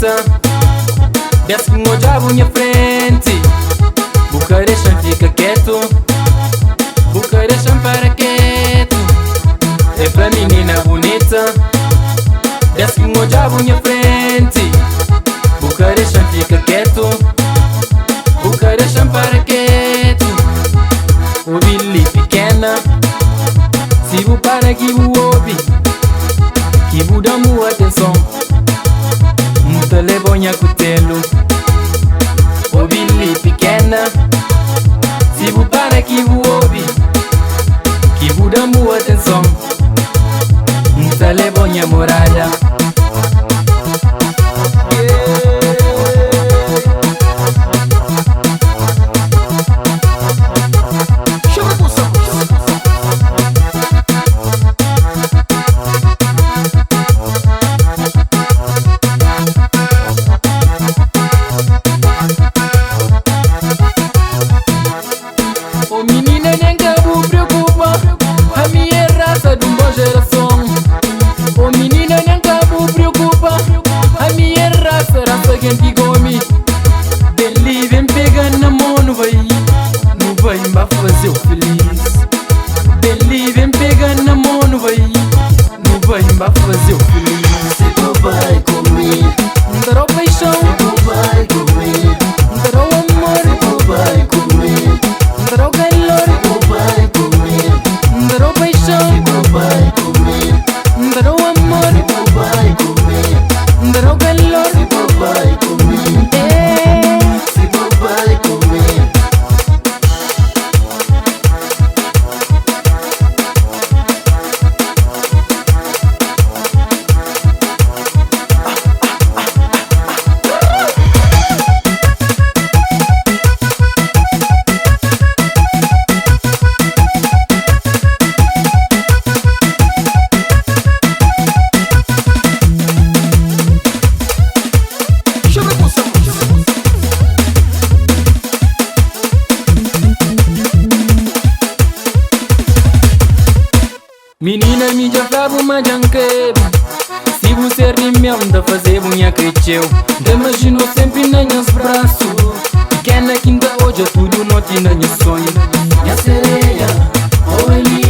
bonita, desce que o diabo minha frente. Bucareste fica quieto, Bucareste para quieto. É pra menina bonita, desce que o diabo minha frente. Bucareste fica quieto, Bucareste para quieto. O Billy pequena, se vou para que o ouve, que vou dar uma atenção, muita lebonha cutelo. O Billy pequena, se vou para que o ouve, que vou dar uma atenção, muita lebonha morada. O menina nem cabo preocupa, a minha raça de uma geração. O menina nem cabo preocupa, a minha raça que antigome. Dele vem pegando na mão, não vai me fazer feliz. Dele vem pegando na mão, não vai me fazer feliz. Se tu vai comigo, Dará paixão, se tu vai comigo, dará amor, se tu vai comigo, dará calor, se tu vai comigo, dará paixão, se tu vai comigo, dará amor, se tu vai comigo, dará calor. se tu vai comigo, se tu vai comigo. Menina me já fava uma janqueira, se você rir mesmo da fazer bunha cresceu. Imagino sempre na minhas braços, pequena que ainda hoje é tudo noite na minha sonho. Minha sereia, oh Eli,